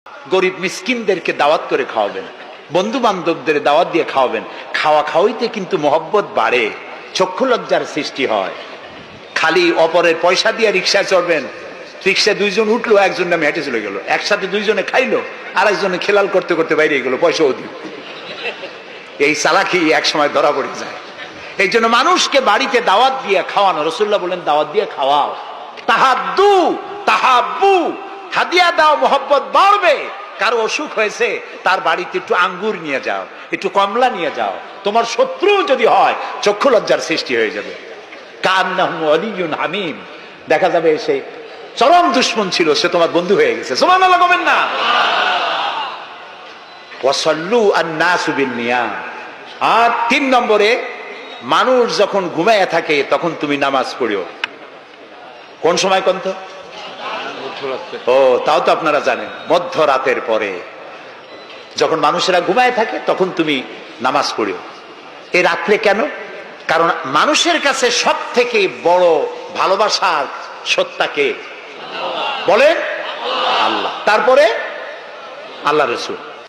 গরিব মিসকিনদেরকে দাওয়াত করে খাওয়াবেন, বন্ধু বান্ধবদের দাওয়াত দিয়ে খাওয়াবেন। খাওয়া খাওয়াইতে কিন্তু মহব্বত বাড়ে, চক্ষু লজ্জার সৃষ্টি হয়। খালি অপরের পয়সা দিয়ে রিক্সায় চড়বেন, রিক্সায় দুইজন উঠলো, একজন নামে হেঁটে চলে গেল, একসাথে দুইজনে খাইলো, আর একজনে খেলাল করতে করতে বাইরে গেল, পয়সাও দিল। এই চালাকি এক সময় ধরা পড়ে যায়। এই জন্য মানুষকে বাড়িতে দাওয়াত দিয়ে খাওয়ানো, রাসূলুল্লাহ বলেন দাওয়াত দিয়ে খাওয়াও। তাহাদ্দু তাহাব্বু, হাদিয়া দাও, মহব্বত বাড়বে। কারো অসুখ হয়েছে, তার বাড়িতে একটু আঙ্গুর নিয়ে যাও, একটু কমলা নিয়ে যাও। তোমার শত্রু যদি হয়, চক্ষু লজ্জার সৃষ্টি হয়ে যাবে। কান্নাহু ওয়ালিয়্যুন হামীম, দেখা যাবে সে চরম দুশমন ছিল, সে তোমার বন্ধু হয়ে গেছে। সুবহানাল্লাহ বলেন না? ওয়াসাল্লু আন-নাসু বিন-নিয়াম। আর 3 নম্বরে, মানুষ যখন ঘুমায় থাকে তখন তুমি নামাজ পড়িও। কোন সময় কোন তো? ও, তাও তো আপনারা জানেন, মধ্যরাতের পরে যখন মানুষেরা ঘুমায় থাকে তখন তুমি নামাজ পড়িও। এ রাত্রে কেন? কারণ মানুষের কাছে সব থেকে বড় ভালোবাসার সত্তাকে বলেন আল্লাহ, তারপরে আল্লাহ রাসূল।